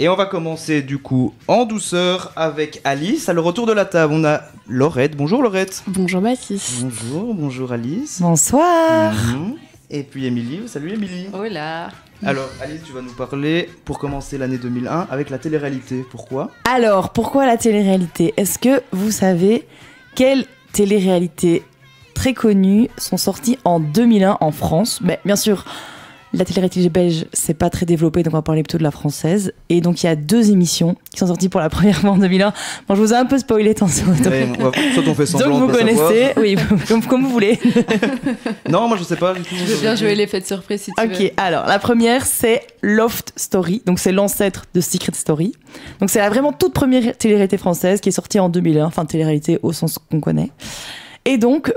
Et on va commencer du coup en douceur avec Alice. À le retour de la table, on a Laurette. Bonjour Laurette. Bonjour Baptiste. Bonjour Alice. Bonsoir. Et puis Émilie. Salut Émilie. Hola. Alors Alice, tu vas nous parler pour commencer l'année 2001 avec la télé-réalité. Pourquoi ? Alors, pourquoi la télé-réalité ? Est-ce que vous savez quelles télé-réalités très connues sont sorties en 2001 en France ? Mais bien sûr, la télé-réalité belge, c'est pas très développé, donc on va parler plutôt de la française. Et donc, il y a 2 émissions qui sont sorties pour la première fois en 2001. Bon, je vous ai un peu spoilé, attention. Soit on fait semblant donc, vous de connaissez, oui, comme vous voulez. Non, moi je sais pas du tout. Je veux bien jouer l'effet de surprise si tu veux. Ok, alors la première, c'est Loft Story. Donc, c'est l'ancêtre de Secret Story. Donc, c'est la vraiment toute première télé-réalité française qui est sortie en 2001. Enfin, télé-réalité au sens qu'on connaît. Et donc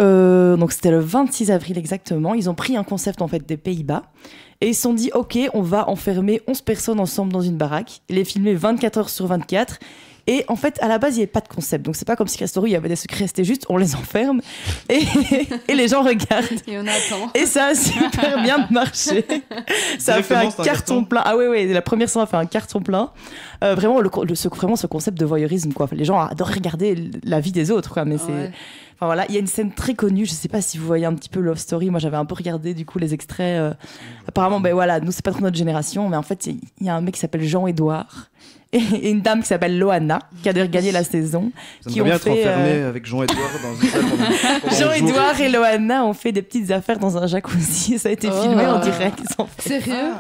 c'était le 26 avril exactement. Ils ont pris un concept en fait des Pays-Bas et ils se sont dit ok, on va enfermer 11 personnes ensemble dans une baraque, les filmer 24 heures sur 24. Et en fait, à la base, il n'y avait pas de concept. Donc, c'est pas comme Secret Story, il y avait des secrets, c'était juste, on les enferme et les gens regardent. Et on attend. Et ça a super bien marché. Ça a fait un carton plein. Ah oui, la première saison a fait un carton plein. Vraiment, vraiment, ce concept de voyeurisme, quoi. Les gens adorent regarder la vie des autres, quoi. Mais c'est... Enfin, voilà, il y a une scène très connue, je sais pas si vous voyez un petit peu Love Story, moi j'avais un peu regardé du coup les extraits. Apparemment, nous c'est pas trop notre génération, mais en fait, il y a un mec qui s'appelle Jean-Édouard. Et une dame qui s'appelle Loana, qui a d'ailleurs gagné la saison. Ça me bien être enfermé avec Jean-Édouard dans une salle pendant Jean-Édouard et Loana ont fait des petites affaires dans un jacuzzi. Ça a été filmé en direct. Sérieux ?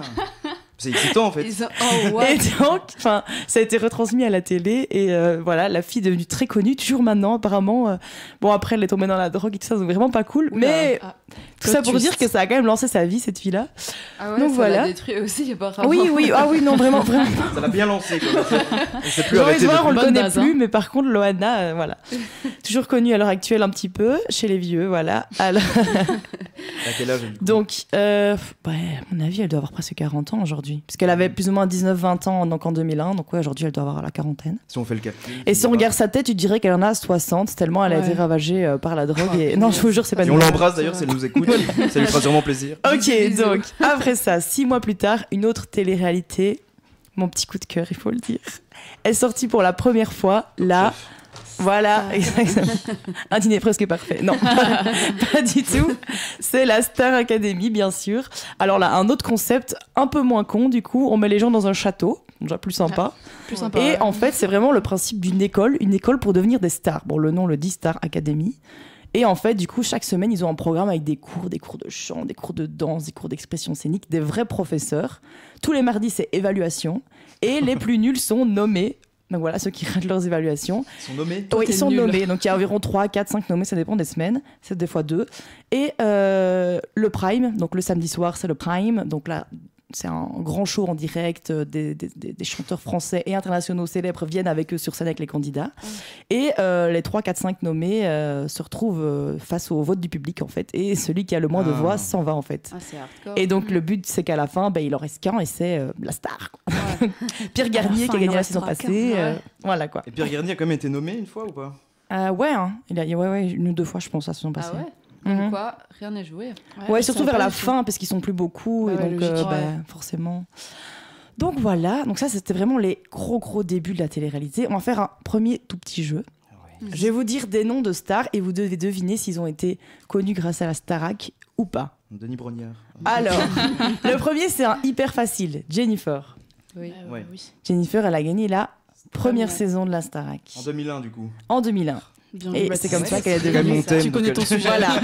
C'est excitant en fait. Et donc, ça a été retransmis à la télé et voilà, la fille est devenue très connue, toujours maintenant apparemment. Bon, après elle est tombée dans la drogue et tout ça, c'est vraiment pas cool. Mais tout ça pour dire que ça a quand même lancé sa vie, cette fille-là. Ah ouais, donc ça voilà. l'a détruit aussi apparemment. Oui, non, vraiment. Ça l'a bien lancé. Jean-Édouard, on le connaît plus, mais par contre Loana, voilà. Toujours connue à l'heure actuelle un petit peu, chez les vieux, voilà. Alors... À quel âge elle, donc, à mon avis, elle doit avoir presque 40 ans aujourd'hui. Puisqu'elle avait plus ou moins 19-20 ans donc en 2001, donc aujourd'hui elle doit avoir la quarantaine. Si on fait le calcul. Et si on regarde sa tête, tu dirais qu'elle en a 60, tellement elle a été ravagée par la drogue. Et... Non, je vous jure, c'est pas on l'embrasse d'ailleurs, si elle nous écoute, ça lui fera sûrement plaisir. Ok, donc après ça, 6 mois plus tard, une autre télé-réalité, mon petit coup de cœur, il faut le dire, est sortie pour la première fois là. Voilà, exactement. Un dîner presque parfait. Non, pas du tout. C'est la Star Academy, bien sûr. Alors là, un autre concept un peu moins con, du coup. On met les gens dans un château, déjà plus sympa. Et en fait, c'est vraiment le principe d'une école, une école pour devenir des stars. Bon, le nom le dit, Star Academy. Et en fait, du coup, chaque semaine, ils ont un programme avec des cours de chant, des cours de danse, des cours d'expression scénique, des vrais professeurs. Tous les mardis, c'est évaluation. Et les plus nuls sont nommés. Donc voilà, ceux qui ratent leurs évaluations. Ils sont nommés ? Oui, ils sont nommés. Donc il y a environ 3, 4, 5 nommés, ça dépend des semaines. C'est des fois 2. Et le Prime, donc le samedi soir, c'est le Prime. Donc là, c'est un grand show en direct. Des chanteurs français et internationaux célèbres viennent avec eux sur scène avec les candidats. Et les 3, 4, 5 nommés se retrouvent face au vote du public, en fait. Et celui qui a le moins de voix s'en va, en fait. C'est hardcore. Et donc, le but, c'est qu'à la fin, il en reste qu'un et c'est la star. Ouais. Pierre Garnier qui a gagné la saison passée. Voilà, quoi. Et Pierre Garnier a quand même été nommé une fois ou pas ? Ouais, hein. Il a une ou 2 fois, je pense, la saison passée. Ah ouais. Comme quoi, rien n'est joué. Ouais, surtout vers la fin, parce qu'ils sont plus beaucoup. Et donc, forcément. Donc voilà, donc ça c'était vraiment les gros débuts de la télé-réalité. On va faire un premier tout petit jeu. Je vais vous dire des noms de stars et vous devez deviner s'ils ont été connus grâce à la Starac ou pas. Denis Brognard. Alors, le premier c'est un hyper facile, Jennifer. Oui. Jennifer, elle a gagné la première saison de la Starac. En 2001 du coup. En 2001. Bien et c'est comme ça qu'elle est devenue. Tu connais ton sujet. Voilà.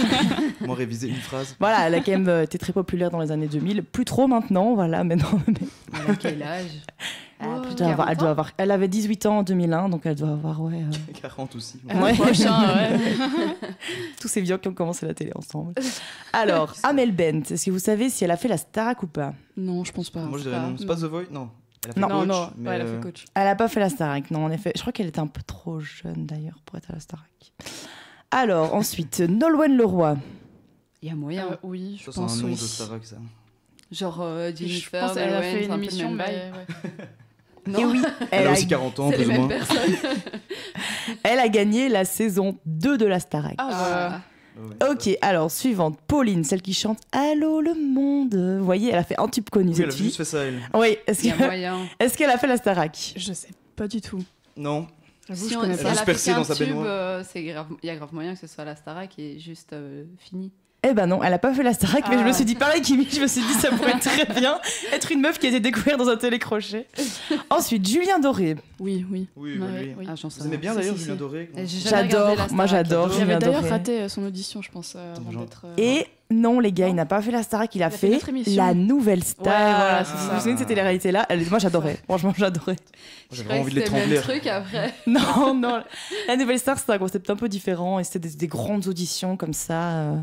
Moi réviser une phrase. Voilà, elle a quand même été très populaire dans les années 2000. Plus trop maintenant, voilà. Mais non, Elle a quel âge elle avait 18 ans en 2001, donc elle doit avoir 40 aussi. Tous ces vieux qui ont commencé la télé ensemble. Alors, Amel Bent, est-ce que vous savez si elle a fait la Starac ou pas? Non, je pense pas. Moi je dirais non. C'est pas The Voice? Non. Elle a fait non, coach, non, mais elle a fait coach. Elle a pas fait la Starac, non, en effet. Je crois qu'elle était un peu trop jeune d'ailleurs pour être à la Starac. Alors, ensuite, Nolwenn Leroy. Il y a moyen. Oui, je ça, pense c'est un nom oui. de Starac, ça. Genre Jennifer, Je pense qu'elle a fait une émission, mais... Et oui, elle a aussi 40 ans, plus ou moins. Elle a gagné la saison 2 de la Starac. Ouais, Ok, alors suivante, Pauline, celle qui chante Allô le monde. Vous voyez, elle a fait un tube connu Oui, elle cette a fille. juste fait ça, elle. Oui, Il y a moyen. est-ce qu'elle a fait la Starac? Je sais pas du tout. Non. J'avoue, Si je on connais si Elle elle a pas. juste a percé fait dans un sa tube, baignoire. il y a grave moyen que ce soit la Starac qui est juste fini. Eh ben non, elle a pas fait la Starac, mais je me Ah. suis dit pareil Kimi, je me suis dit ça pourrait très bien être une meuf qui a été découverte dans un télécrochet. Ensuite, Julien Doré. Oui. Oui, Ouais, oui. oui. Ah, j'en sais Vous aimez rien. bien Si, d'ailleurs si, Julien si. Doré Et j'ai jamais regardé J'adore, la moi Starac. j'adore J'avais Julien d'ailleurs Doré. raté son audition, je pense, avant Genre- d'être. Et non les gars, il n'a pas fait la Starac, il a fait fait notre émission. la nouvelle star. Ouais, voilà, c'est Vous ça. vous souvenez de cette télé-réalité-là Moi j'adorais, franchement j'adorais. J'ai Je vraiment croyais envie que de c'était le l'étrangler. même truc après. Non, la nouvelle star c'était un concept un peu différent et c'était des grandes auditions comme ça.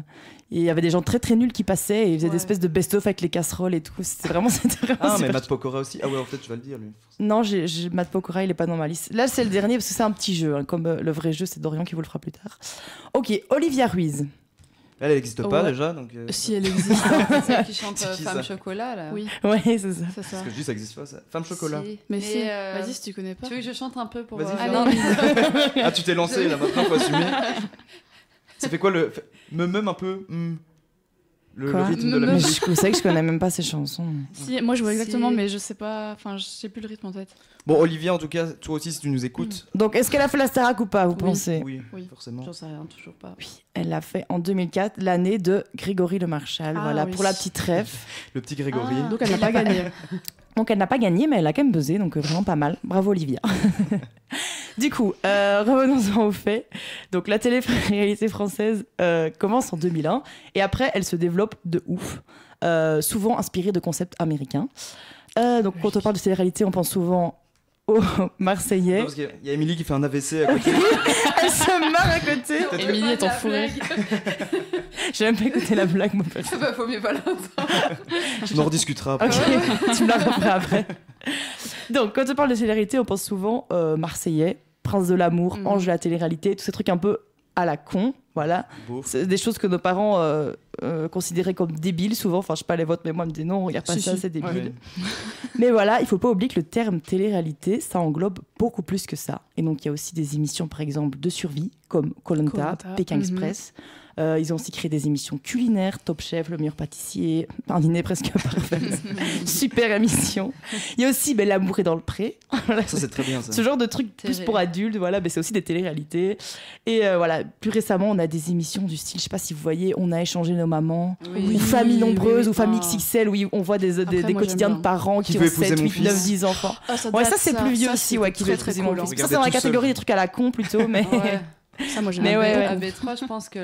Et il y avait des gens très très nuls qui passaient et ils faisaient des Ouais. espèces de best-of avec les casseroles et tout. C'était vraiment Ah, mais super. Matt Pokora aussi. Ah ouais, en fait, tu vas le dire, lui. Non, Matt Pokora, il est pas dans ma liste. Là, c'est le dernier parce que c'est un petit jeu. Hein, comme le vrai jeu, c'est Dorian qui vous le fera plus tard. Ok, Olivia Ruiz. Elle n'existe pas Ouais. déjà, donc. Si elle existe. Celle qui chante C'est qui, Femme ça Chocolat là. Oui, Ouais, c'est ça. c'est ça. Parce que je dis, ça existe pas, ça. Femme chocolat. Si. Mais si, euh, vas-y si tu connais pas. Tu veux que je chante un peu pour. Vas-y, Ah, fais. non, Ah, tu t'es lancé là, maintenant, faut assumer. Ça fait quoi le. Me même un peu. Le Quoi rythme de la Me- Mais musique. vous savez que je connais même pas ces chansons. Si, moi je vois Si. exactement, mais je sais pas. Enfin, je sais plus le rythme en tête. Bon, Olivia, en tout cas, toi aussi, si tu nous écoutes. Donc, est-ce qu'elle a fait la Starac ou pas, vous pensez? Oui, Oui. forcément. J'en sais rien, toujours pas. Oui, elle l'a fait en 2004, l'année de Grégory Le Marchal. Ah, voilà, oui. pour la petite rêve. Le petit Grégory. Ah. Donc elle n'a pas gagné. Donc elle n'a pas gagné, mais elle a quand même buzzé, donc vraiment pas mal. Bravo Olivia. Du coup, revenons-en aux faits. Donc la télé-réalité française commence en 2001 et après elle se développe de ouf, souvent inspirée de concepts américains. Donc quand on parle de télé-réalité, on pense souvent aux Marseillais. Non, parce qu'il y a Émilie qui fait un AVC à côté. Elle se marre à côté. Émilie est en fourrée. J'ai même pas écouté la blague, mon père. Bah, faut mieux pas l'entendre. On en rediscutera après. Ok, tu me la referas après. Donc, quand on parle de télé-réalité, on pense souvent Marseillais, Prince de l'amour, Mm. Ange de la télé-réalité, tous ces trucs un peu à la con, voilà. Beauf. C'est des choses que nos parents considéraient comme débiles souvent. Enfin, je sais pas les vôtres, mais moi, me disent non, regarde pas Si, ça, si. c'est débile. Ouais. Mais voilà, il faut pas oublier que le terme télé-réalité, ça englobe beaucoup plus que ça. Et donc, il y a aussi des émissions, par exemple, de survie, comme Koh-Lanta, Koh-Lanta. Pékin Mhm. Express. Ils ont aussi créé des émissions culinaires, Top Chef, Le meilleur pâtissier, un dîner presque parfait. Super émission. Il y a aussi L'amour est dans le pré. Voilà. Ça, c'est très bien, ça. Ce genre de trucs plus Télé. pour adultes, voilà, mais c'est aussi des téléréalités. Et voilà, plus récemment, on a des émissions du style, je sais pas si vous voyez, On a échangé nos mamans, Oui. ou Famille nombreuse, oui. ou Famille Ah. XXL, où on voit des Après, moi, quotidiens j'aime de bien. parents Qui qui veut ont épouser 7, mon 8, fils. 9, 10 enfants. Ouais, ça c'est plus vieux aussi, ouais, qui veut épouser mon fils. Ça, Regardez c'est dans la tout seul. catégorie des trucs à la con plutôt, mais. Ouais. Ça, moi j'aime Mais bien. ouais, ouais. À B3, je pense que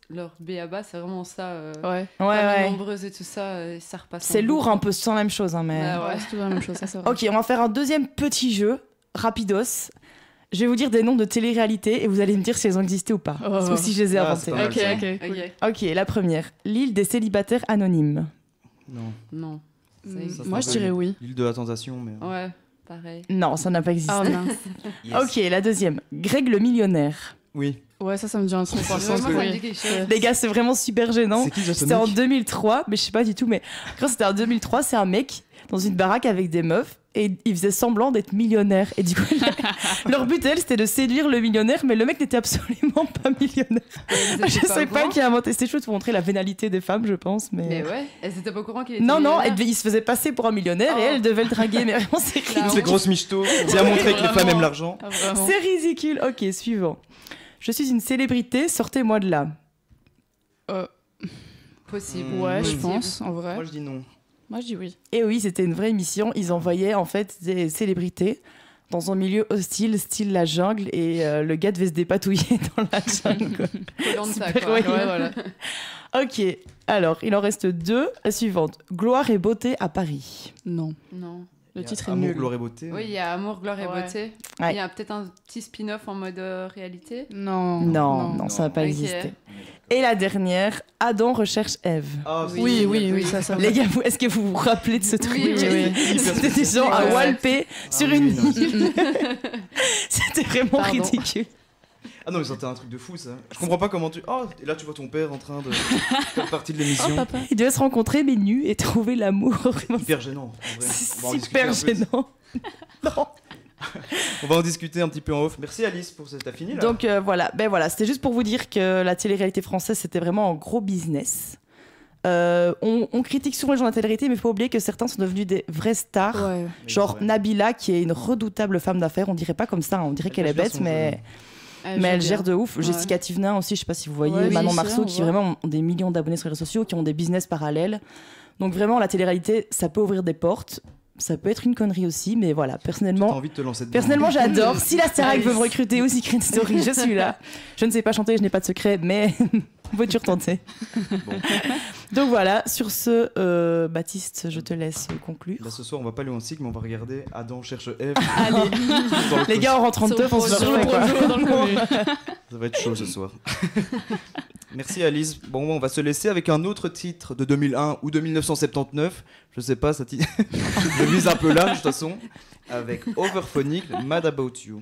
leur B.A.B.A, c'est vraiment ça. Ouais. Ouais, ouais. Nombreuses et tout ça, ça repasse. C'est lourd un peu, sans la même chose, hein, mais. Bah ouais. C'est toujours la même chose, ça c'est vrai. Ok, on va faire un deuxième petit jeu, rapidos. Je vais vous dire des noms de télé-réalités et vous allez me dire si elles ont existé ou pas. Oh. Ou si je les ai Ah, inventées. c'est pas mal, Ok, ça. ok. cool. Ok. Ok, la première. L'île des célibataires anonymes. Non. Non. Ça existe. Ça, c'est Moi un je peu dirais oui. L'île de la tentation, mais. Ouais, pareil. Non, ça n'a pas existé. Ah mince. Yes. Ok, la deuxième. Greg le millionnaire. Oui. Ouais, ça me dit un truc. Ça Moi, sent ça que- me dit quelque chose. Les gars, c'est vraiment super gênant. C'est qui déjà ce C'était en mec 2003, mais je sais pas du tout. Mais quand c'était en 2003, c'est un mec dans une baraque avec des meufs et il faisait semblant d'être millionnaire. Et du coup, leur but, elle, c'était de séduire le millionnaire, mais le mec n'était absolument pas millionnaire. Je sais pas qui a inventé ces choses pour montrer la vénalité des femmes, je pense. Mais ouais, elles étaient pas au courant qu'il était Non, non, millionnaire. il se faisait passer pour un millionnaire et Oh. elle devait le draguer. Mais vraiment, c'est Clairement. Toutes les grosses michtos. Bien montrer que les femmes aiment l'argent. Ah, vraiment. C'est ridicule. Ok, suivant. Je suis une célébrité, sortez-moi de là. Possible. Ouais, je Possible. pense, en vrai. Moi, je dis non. Moi je dis oui. Et oui, c'était une vraie émission. Ils envoyaient en fait des célébrités dans un milieu hostile, style la jungle, et le gars devait se dépatouiller dans la jungle. quoi. Koh-Lanta, Super, quoi. ouais. Ouais, voilà. Ok, alors il en reste deux. La suivante. Gloire et beauté à Paris. Non. Non. Le Il y a titre est Amour, nul. gloire et beauté. Oui, il y a Amour, gloire et Ouais. beauté. Ouais. Il y a peut-être un petit spin-off en mode réalité. Non. Non, ça n'a pas Ok. existé. Et la dernière. Adam recherche Ève. Ah, Oui. Oui, oui, oui, ça. Les gars, est-ce que vous vous rappelez de ce truc Oui, oui. C'était des gens à Ouais. walper sur oui, une non. île. C'était vraiment Pardon. ridicule. Ah non, mais c'était un truc de fou, ça. Je comprends pas comment tu. Oh, et là, tu vois ton père en train de faire partie de l'émission. Oh papa. Ils devaient se rencontrer mais nus et trouver l'amour. Vraiment, Hyper gênant. En vrai. c'est On va en discuter super un peu. gênant. Non. On va en discuter un petit peu en off. Merci Alice pour cette fini là. Donc voilà, c'était juste pour vous dire que la télé-réalité française, c'était vraiment un gros business. On critique souvent les gens de la télé-réalité, mais il faut pas oublier que certains sont devenus des vraies stars. Ouais. Genre Nabila, qui est une redoutable femme d'affaires. On dirait pas comme ça, on dirait qu'elle est bête, mais elle gère de ouf. Ouais. Jessica Thivenin aussi, je sais pas si vous voyez. Ouais, Manon oui, Marceau, on qui voit. vraiment ont des millions d'abonnés sur les réseaux sociaux, qui ont des business parallèles. Donc vraiment, la télé-réalité, ça peut ouvrir des portes. Ça peut être une connerie aussi, mais voilà, T'as personnellement, envie de te lancer dedans. Personnellement, j'adore. Si la Starac veut me recruter ou Secret Story, je suis là. Je ne sais pas chanter, je n'ai pas de secret, mais on peut toujours tenter. Bon. Donc voilà, sur ce, Baptiste, je te laisse conclure. Là, ce soir, on va pas aller en cycle, mais on va regarder Adam cherche Eve. Allez, Dans le les gars, on rentre en teuf, on se Sur le le refait, quoi. projo dans le commun. Ça va être chaud ce soir. Merci Alice. Bon, on va se laisser avec un autre titre de 2001 ou de 1979. Je sais pas, ça je mise un peu large de toute façon. Avec Overphonic, Mad About You.